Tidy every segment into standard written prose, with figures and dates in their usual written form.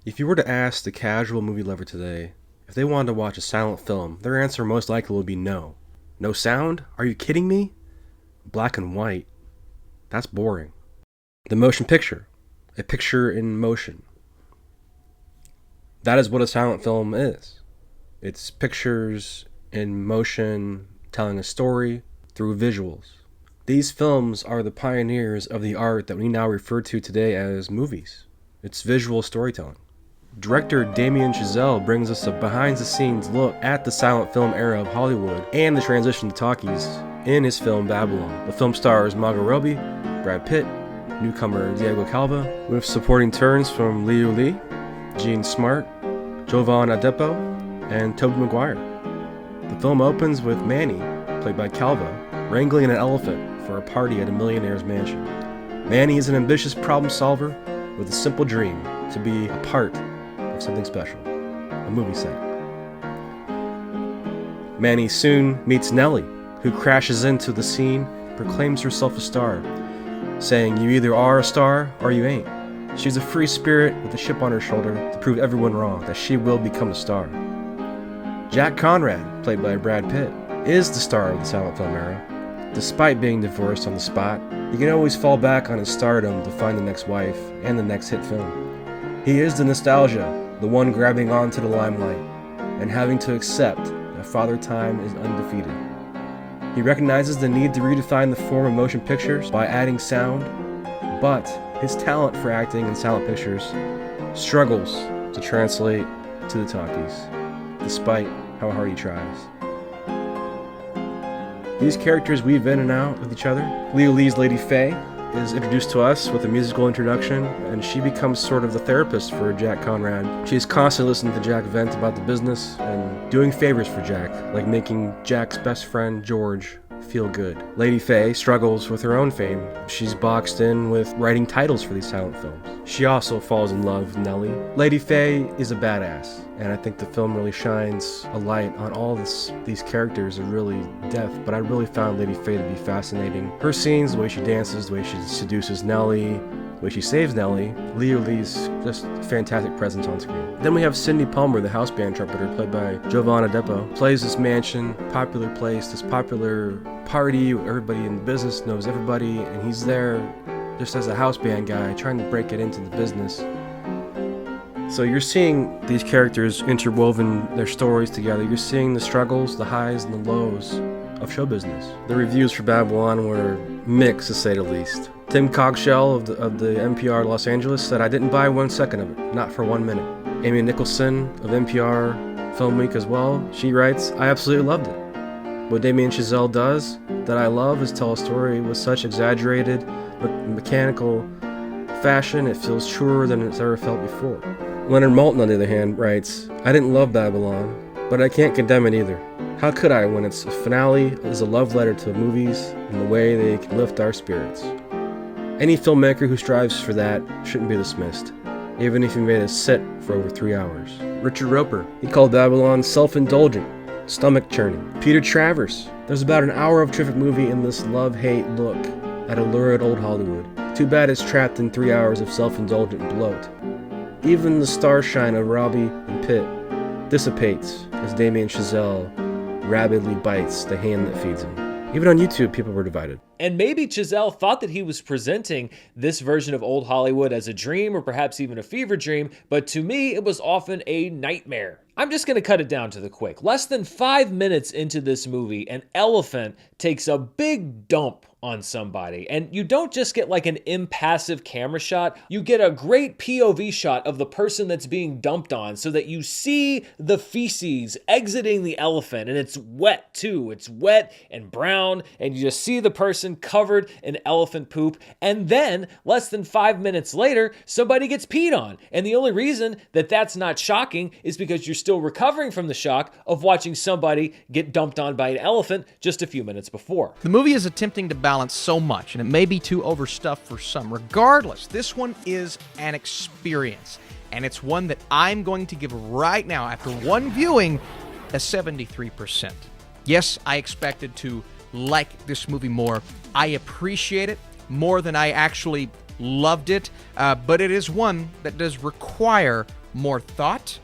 If you were to ask the casual movie lover today if they wanted to watch a silent film, their answer most likely would be no. No sound? Are you kidding me? Black and white? That's boring. The motion picture. A picture in motion. That is what a silent film is. It's pictures in motion telling a story through visuals. These films are the pioneers of the art that we now refer to today as movies. It's visual storytelling. Director Damien Chazelle brings us a behind-the-scenes look at the silent film era of Hollywood and the transition to talkies in his film Babylon. The film stars Margot Robbie, Brad Pitt, newcomer Diego Calva, with supporting turns from Liu Li, Jean Smart, Jovan Adepo, and Tobey Maguire. The film opens with Manny, played by Calva, wrangling an elephant for a party at a millionaire's mansion. Manny is an ambitious problem solver with a simple dream to be a part of something special, a movie set. Manny soon meets Nellie, who crashes into the scene, proclaims herself a star, saying, "You either are a star or you ain't." She's a free spirit with a chip on her shoulder to prove everyone wrong that she will become a star. Jack Conrad, played by Brad Pitt, is the star of the silent film era. Despite being divorced on the spot, he can always fall back on his stardom to find the next wife and the next hit film. He is the nostalgia, the one grabbing onto the limelight, and having to accept that Father Time is undefeated. He recognizes the need to redefine the form of motion pictures by adding sound, but his talent for acting in silent pictures struggles to translate to the talkies, despite how hard he tries. These characters weave in and out with each other. Liu Li's Lady Faye is introduced to us with a musical introduction, and she becomes sort of the therapist for Jack Conrad. She's constantly listening to Jack vent about the business and doing favors for Jack, like making Jack's best friend, George, feel good. Lady Faye struggles with her own fame. She's boxed in with writing titles for these silent films. She also falls in love with Nellie. Lady Faye is a badass, and I think the film really shines a light on all these characters are really depth, but I really found Lady Faye to be fascinating. Her scenes, the way she dances, the way she seduces Nellie, the way she saves Nellie. Liu Li's just a fantastic presence on screen. Then we have Cindy Palmer, the house band trumpeter, played by Jovan Adepo. Plays this mansion, popular place, this popular party where everybody in the business knows everybody, and he's there just as a house band guy trying to break it into the business. So you're seeing these characters interwoven their stories together. You're seeing the struggles, the highs, and the lows of show business. The reviews for Babylon were mixed, to say the least. Tim Cogshell of the NPR Los Angeles said, "I didn't buy 1 second of it, not for 1 minute." Amy Nicholson of NPR Film Week as well, she writes, "I absolutely loved it. What Damien Chazelle does that I love is tell a story with such exaggerated, mechanical fashion, it feels truer than it's ever felt before." Leonard Maltin, on the other hand, writes, "I didn't love Babylon, but I can't condemn it either. How could I when its finale is a love letter to movies and the way they can lift our spirits? Any filmmaker who strives for that shouldn't be dismissed, even if he made us sit for over 3 hours." Richard Roper, he called Babylon self-indulgent, stomach-churning. Peter Travers, "There's about an hour of terrific movie in this love-hate look at a lurid old Hollywood. Too bad it's trapped in 3 hours of self-indulgent bloat. Even the starshine of Robbie and Pitt dissipates as Damien Chazelle rabidly bites the hand that feeds him." Even on YouTube, people were divided. And maybe Chazelle thought that he was presenting this version of old Hollywood as a dream or perhaps even a fever dream, but to me, it was often a nightmare. I'm just going to cut it down to the quick. Less than 5 minutes into this movie, an elephant takes a big dump on somebody. And you don't just get like an impassive camera shot, you get a great POV shot of the person that's being dumped on so that you see the feces exiting the elephant, and it's wet too. It's wet and brown, and you just see the person covered in elephant poop. And then less than 5 minutes later, somebody gets peed on. And the only reason that that's not shocking is because you're still recovering from the shock of watching somebody get dumped on by an elephant just a few minutes before. The movie is attempting to balance so much, and it may be too overstuffed for some. Regardless, this one is an experience, and it's one that I'm going to give right now, after one viewing, a 73%. Yes, I expected to like this movie more. I appreciate it more than I actually loved it, but it is one that does require more thought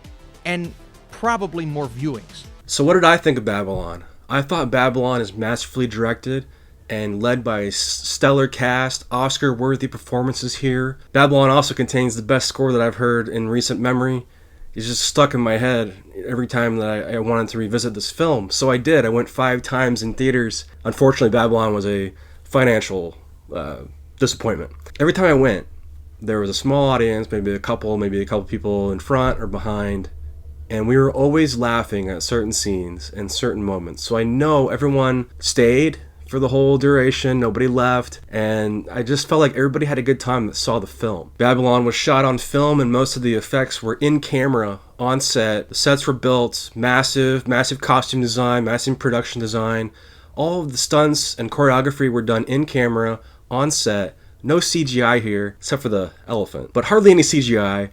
and probably more viewings. So what did I think of Babylon? I thought Babylon is masterfully directed and led by a stellar cast, Oscar-worthy performances here. Babylon also contains the best score that I've heard in recent memory. It's just stuck in my head every time that I wanted to revisit this film. So I did. I went 5 times in theaters. Unfortunately, Babylon was a financial disappointment. Every time I went, there was a small audience, maybe a couple people in front or behind, and we were always laughing at certain scenes and certain moments. So I know everyone stayed for the whole duration, nobody left, and I just felt like everybody had a good time that saw the film. Babylon was shot on film, and most of the effects were in camera, on set. The sets were built, massive costume design, massive production design. All of the stunts and choreography were done in camera, on set. No CGI here, except for the elephant, but hardly any CGI.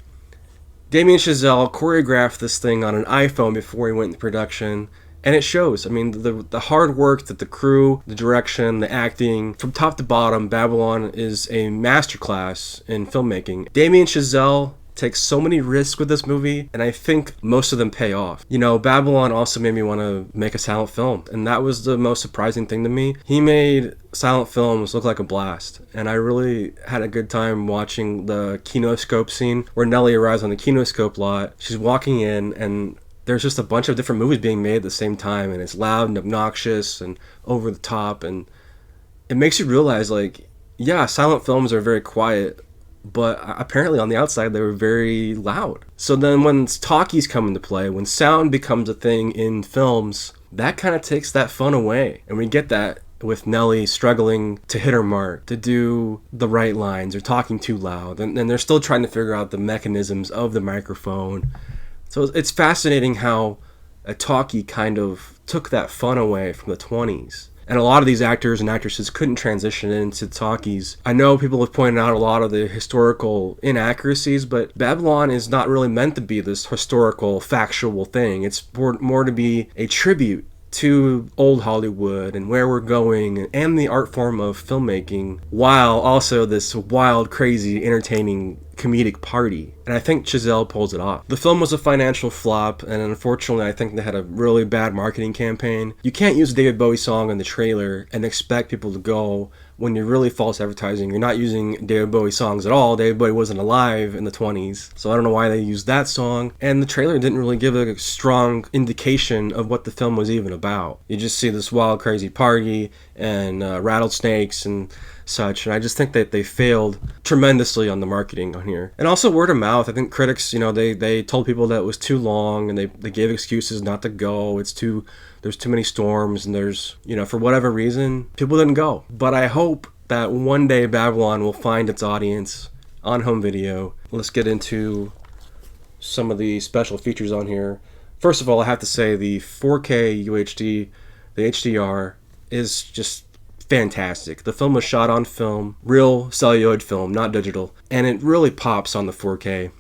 Damien Chazelle choreographed this thing on an iPhone before he went into production, and it shows. I mean, the hard work that the crew, the direction, the acting, from top to bottom, Babylon is a masterclass in filmmaking. Damien Chazelle takes so many risks with this movie, and I think most of them pay off. You know, Babylon also made me want to make a silent film, and that was the most surprising thing to me. He made silent films look like a blast, and I really had a good time watching the kinoscope scene where Nellie arrives on the kinoscope lot. She's walking in, and there's just a bunch of different movies being made at the same time, and it's loud and obnoxious and over the top, and it makes you realize, like, yeah, silent films are very quiet, but apparently on the outside they were very loud. So then when talkies come into play, when sound becomes a thing in films, that kind of takes that fun away. And we get that with Nellie struggling to hit her mark, to do the right lines, or talking too loud, and they're still trying to figure out the mechanisms of the microphone. So it's fascinating how a talkie kind of took that fun away from the 20s. And a lot of these actors and actresses couldn't transition into talkies. I know people have pointed out a lot of the historical inaccuracies, but Babylon is not really meant to be this historical, factual thing. It's more to be a tribute to old Hollywood and where we're going and the art form of filmmaking, while also this wild, crazy, entertaining comedic party. And I think Chazelle pulls it off. The film was a financial flop, and unfortunately I think they had a really bad marketing campaign. You can't use a David Bowie song in the trailer and expect people to go when you're really false advertising. You're not using David Bowie songs at all. David Bowie wasn't alive in the 20s, so I don't know why they used that song. And the trailer didn't really give a strong indication of what the film was even about. You just see this wild, crazy party and rattlesnakes and such, and I just think that they failed tremendously on the marketing on here. And also word of mouth. I think critics, they told people that it was too long, and they gave excuses not to go. There's too many storms, and there's, for whatever reason, people didn't go. But I hope that one day Babylon will find its audience on home video. Let's get into some of the special features on here. First of all, I have to say the 4K UHD, the HDR, is just fantastic. The film was shot on film, real celluloid film, not digital, and it really pops on the 4K.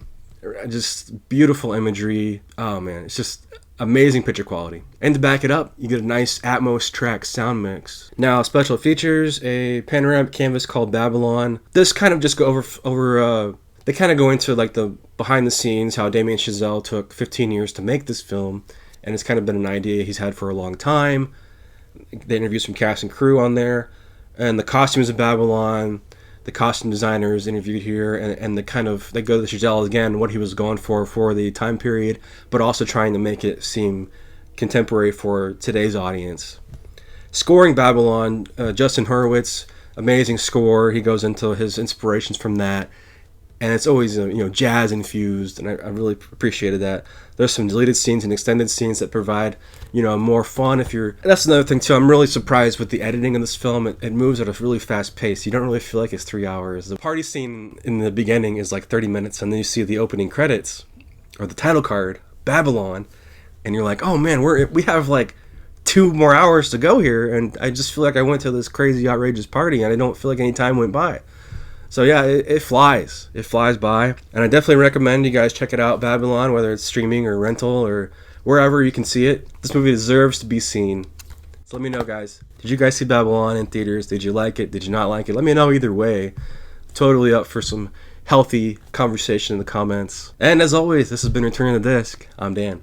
Just beautiful imagery. Oh man, it's just amazing picture quality. And to back it up, you get a nice Atmos track sound mix. Now, special features, a panoramic canvas called Babylon. This kind of just go over they kind of go into like the behind the scenes, how Damien Chazelle took 15 years to make this film, and it's kind of been an idea he's had for a long time. They interview some cast and crew on there, and the costumes of Babylon, the costume designers interviewed here, and they go to Chazelle again, what he was going for the time period, but also trying to make it seem contemporary for today's audience. Scoring Babylon, Justin Hurwitz, amazing score. He goes into his inspirations from that, and it's always jazz infused, and I really appreciated that. There's some deleted scenes and extended scenes that provide more fun. That's another thing too. I'm really surprised with the editing of this film. It moves at a really fast pace. You don't really feel like it's 3 hours. The party scene in the beginning is like 30 minutes, and then you see the opening credits or the title card, Babylon, and you're like, oh man, we have like 2 more hours to go here, and I just feel like I went to this crazy, outrageous party, and I don't feel like any time went by. So yeah, it flies. It flies by. And I definitely recommend you guys check it out, Babylon, whether it's streaming or rental or wherever you can see it. This movie deserves to be seen. So let me know, guys. Did you guys see Babylon in theaters? Did you like it? Did you not like it? Let me know either way. totally up for some healthy conversation in the comments. And as always, this has been Return of the Disc. I'm Dan.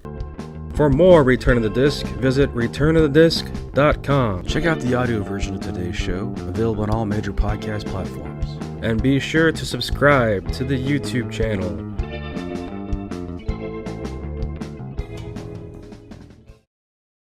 For more Return of the Disc, visit returnofthedisc.com. Check out the audio version of today's show, available on all major podcast platforms. And be sure to subscribe to the YouTube channel.